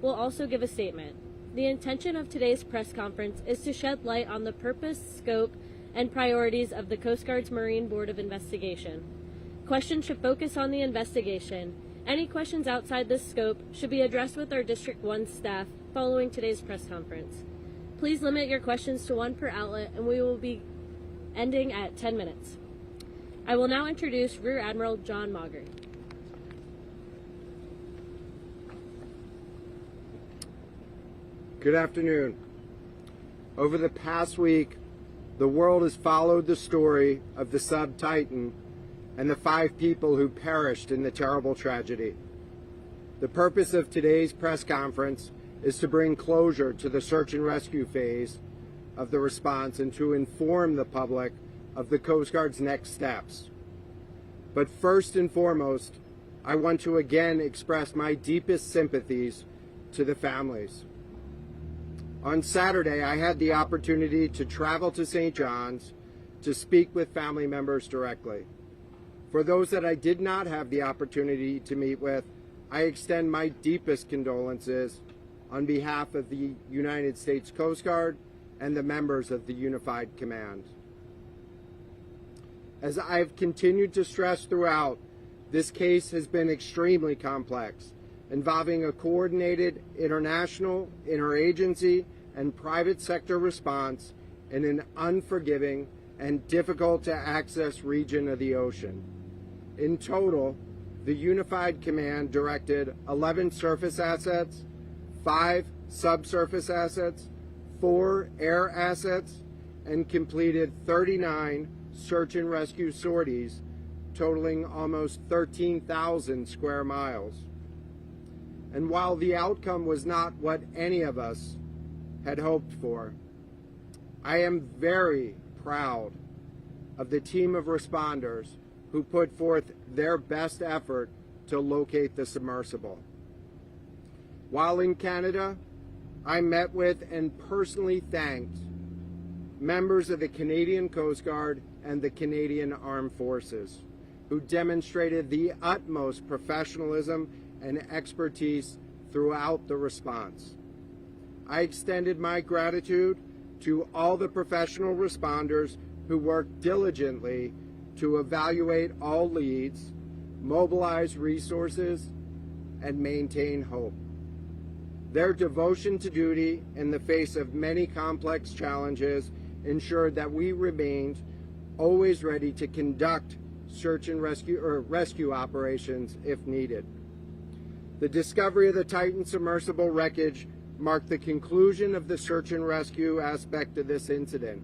will also give a statement. The intention of today's press conference is to shed light on the purpose, scope, and priorities of the Coast Guard's Marine Board of Investigation. Questions should focus on the investigation. Any questions outside this scope should be addressed with our District 1 staff following today's press conference. Please limit your questions to one per outlet, and we will be ending at 10 minutes. I will now introduce Rear Admiral John Mauger. Good afternoon. Over the past week, the world has followed the story of the sub Titan and the 5 people who perished in the terrible tragedy. The purpose of today's press conference is to bring closure to the search and rescue phase of the response and to inform the public of the Coast Guard's next steps. But first and foremost, I want to again express my deepest sympathies to the families. On Saturday, I had the opportunity to travel to St. John's to speak with family members directly. For those that I did not have the opportunity to meet with, I extend my deepest condolences on behalf of the United States Coast Guard and the members of the Unified Command. As I've continued to stress throughout, this case has been extremely complex, involving a coordinated international, interagency, and private sector response in an unforgiving and difficult to access region of the ocean. In total, the Unified Command directed 11 surface assets, 5 subsurface assets, 4 air assets, and completed 39 search and rescue sorties, totaling almost 13,000 square miles. And while the outcome was not what any of us had hoped for, I am very proud of the team of responders who put forth their best effort to locate the submersible. While in Canada, I met with and personally thanked members of the Canadian Coast Guard and the Canadian Armed Forces, who demonstrated the utmost professionalism and expertise throughout the response. I extended my gratitude to all the professional responders who worked diligently to evaluate all leads, mobilize resources, and maintain hope. Their devotion to duty in the face of many complex challenges ensured that we remained always ready to conduct search and rescue operations if needed. The discovery of the Titan submersible wreckage marked the conclusion of the search and rescue aspect of this incident.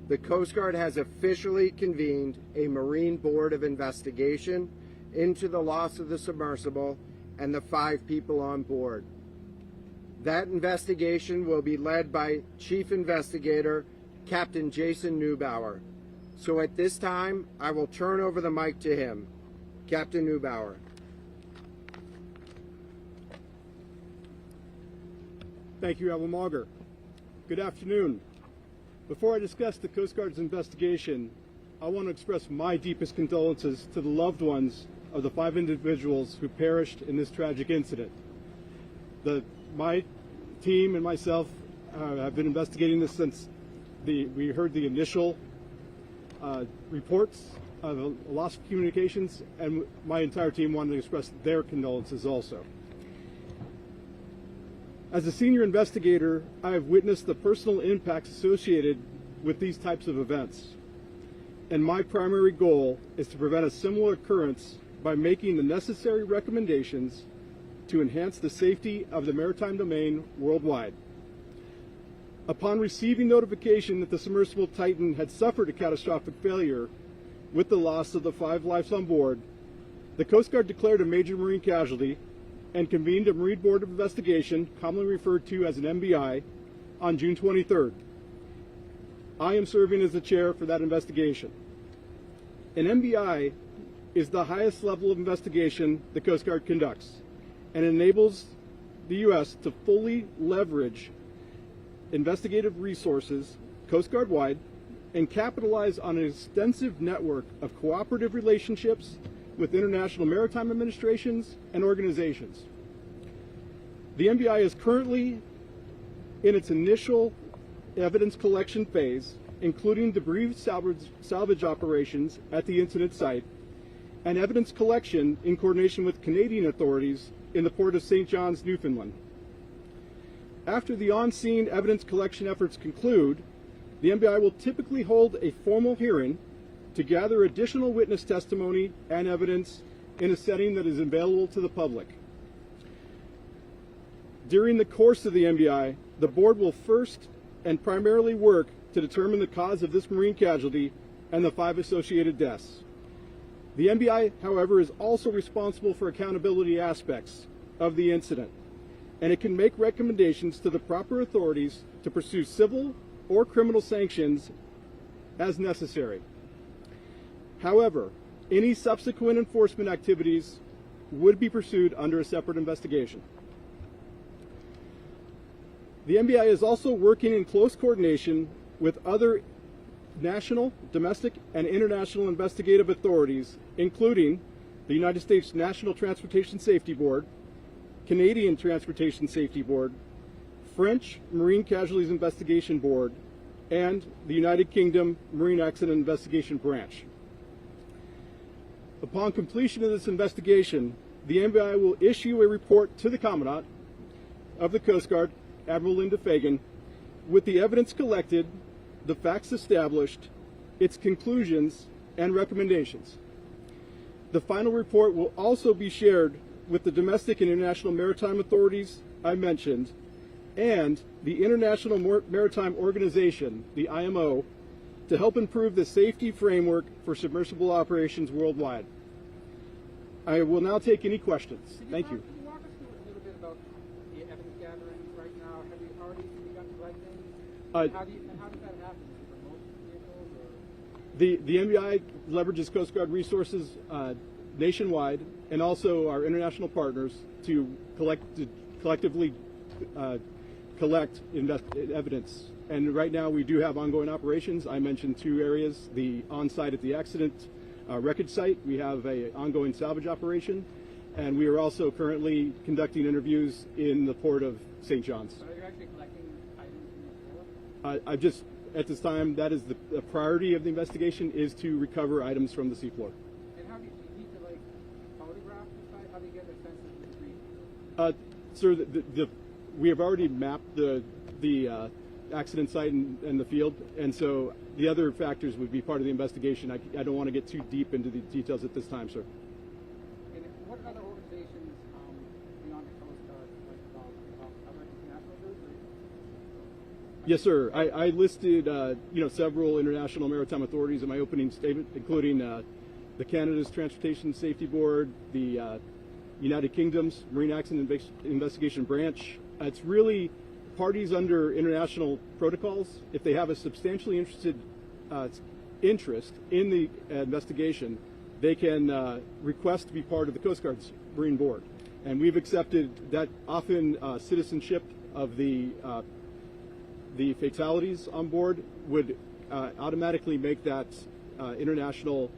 The Coast Guard has officially convened a Marine Board of Investigation into the loss of the submersible and the 5 people on board. That investigation will be led by Chief Investigator Captain Jason Neubauer. So at this time, I will turn over the mic to him. Captain Neubauer. Thank you, Admiral Mauger. Good afternoon. Before I discuss the Coast Guard's investigation, I want to express my deepest condolences to the loved ones of the 5 individuals who perished in this tragic incident. My team and myself have been investigating this since we heard the initial reports of loss of communications, and my entire team wanted to express their condolences also. As a senior investigator, I have witnessed the personal impacts associated with these types of events. And my primary goal is to prevent a similar occurrence by making the necessary recommendations to enhance the safety of the maritime domain worldwide. Upon receiving notification that the submersible Titan had suffered a catastrophic failure with the loss of the 5 lives on board, the Coast Guard declared a major marine casualty and convened a Marine Board of Investigation, commonly referred to as an MBI, on June 23rd. I am serving as the chair for that investigation. An MBI is the highest level of investigation the Coast Guard conducts and enables the U.S. to fully leverage investigative resources Coast Guard-wide and capitalize on an extensive network of cooperative relationships with international maritime administrations and organizations. The MBI is currently in its initial evidence collection phase, including debris salvage operations at the incident site and evidence collection in coordination with Canadian authorities in the port of St. John's, Newfoundland. After the on-scene evidence collection efforts conclude, the MBI will typically hold a formal hearing to gather additional witness testimony and evidence in a setting that is available to the public. During the course of the MBI, the board will first and primarily work to determine the cause of this marine casualty and the 5 associated deaths. The MBI, however, is also responsible for accountability aspects of the incident, and it can make recommendations to the proper authorities to pursue civil or criminal sanctions as necessary. However, any subsequent enforcement activities would be pursued under a separate investigation. The MBI is also working in close coordination with other national, domestic, and international investigative authorities, including the United States National Transportation Safety Board, Canadian Transportation Safety Board, French Marine Casualties Investigation Board, and the United Kingdom Marine Accident Investigation Branch. Upon completion of this investigation, the MBI will issue a report to the Commandant of the Coast Guard, Admiral Linda Fagan, with the evidence collected, the facts established, its conclusions, and recommendations. The final report will also be shared with the domestic and international maritime authorities I mentioned, and the International Maritime Organization, the IMO, to help improve the safety framework for submersible operations worldwide. I will now take any questions. Thank you. Can you walk us through a little bit about the evidence gathering right now? Have you already begun collecting? How does that happen? Is it remote vehicles or? The MBI leverages Coast Guard resources nationwide, and also our international partners to collectively collect evidence. And right now we do have ongoing operations. I mentioned 2 areas: the on-site at the accident wreckage site. We have an ongoing salvage operation, and we are also currently conducting interviews in the port of St. John's. So you're actually collecting items from the floor? At this time, that is the priority of the investigation, is to recover items from the seafloor. And how do you need to photograph the site? How do you get a sense of the debris? Sir, we have already mapped the accident site and the field, and so the other factors would be part of the investigation. I don't want to get too deep into the details at this time, sir. And what other organizations beyond the Coast Guard other international groups? Yes, sir. I listed several international maritime authorities in my opening statement, including the Canada's Transportation Safety Board, the United Kingdom's Marine Accident Investigation Branch. It's really parties under international protocols. If they have a substantially interest in the investigation, they can request to be part of the Coast Guard's Marine Board. And we've accepted that. Often citizenship of the fatalities on board would automatically make that international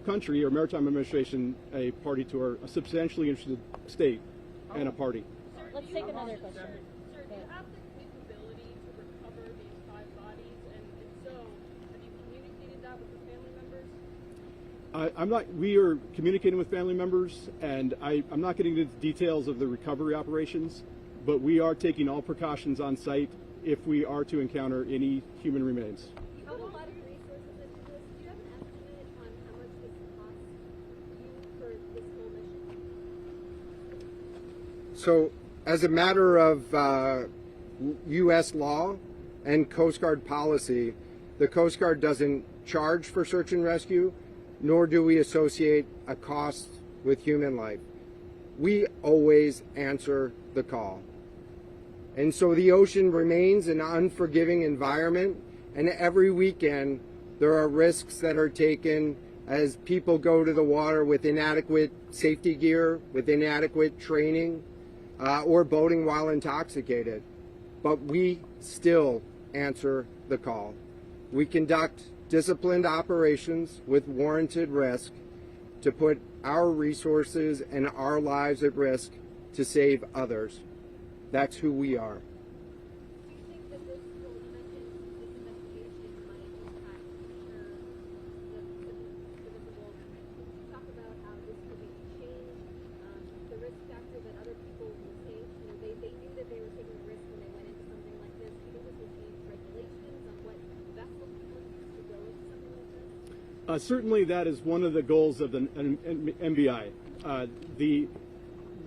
country or maritime administration a party to a substantially interested state and a party. Let's take another question. Sir, do you have the capability to recover these 5 bodies? And if so, have you communicated that with the family members? We are communicating with family members, and I'm not getting into the details of the recovery operations, but we are taking all precautions on site if we are to encounter any human remains. You put a lot of resources into this. Do you have an estimate on how much this costs you for this whole mission? So, as a matter of U.S. law and Coast Guard policy, the Coast Guard doesn't charge for search and rescue, nor do we associate a cost with human life. We always answer the call. And so the ocean remains an unforgiving environment, and every weekend there are risks that are taken as people go to the water with inadequate safety gear, with inadequate training, or boating while intoxicated. But we still answer the call. We conduct disciplined operations with warranted risk to put our resources and our lives at risk to save others. That's who we are. Do you think that this, well, you mentioned this investigation might impact future, the submersible? Can you talk about how this could maybe change the risk factor that other people will take? You know, they knew that they were taking a risk when they went into something like this. Do you think this will change regulations on what vessels people use to go into something like this? Certainly, that is one of the goals of the MBI.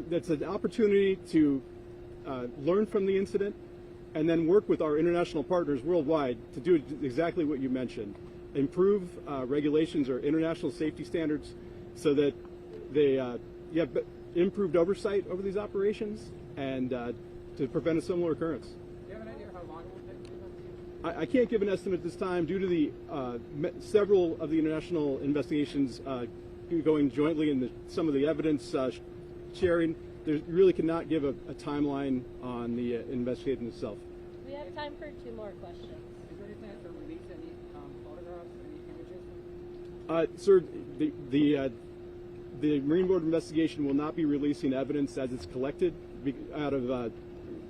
That's an opportunity to learn from the incident and then work with our international partners worldwide to do exactly what you mentioned. Improve regulations or international safety standards so that they have improved oversight over these operations and to prevent a similar occurrence. Do you have an idea how long it will take to investigate? I can't give an estimate this time due to the several of the international investigations going jointly and some of the evidence sharing. There really cannot give a timeline on the investigation itself. We have time for 2 more questions. Is there any plan to release any photographs, any images? Sir, the Marine Board investigation will not be releasing evidence as it's collected out of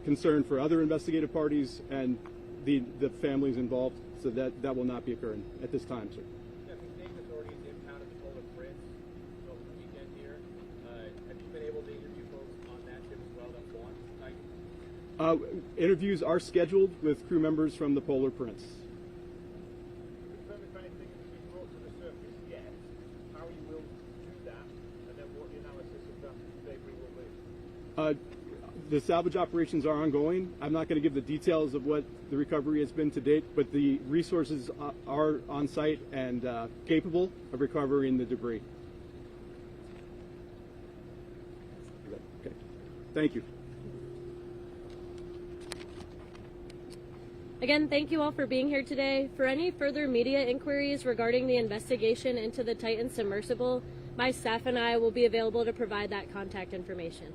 concern for other investigative parties and the families involved. So that will not be occurring at this time, sir. Yeah, the state authorities impounded the Polar Prince over the weekend here. Have you been able to interview folks on that ship as well that want tonight? Interviews are scheduled with crew members from the Polar Prince. Confirm if anything has been brought to the surface yet, how you will do that, and then what the analysis of that debris will be. The salvage operations are ongoing. I'm not going to give the details of what the recovery has been to date, but the resources are on site and capable of recovering the debris. Okay. Thank you. Again, thank you all for being here today. For any further media inquiries regarding the investigation into the Titan submersible, my staff and I will be available to provide that contact information.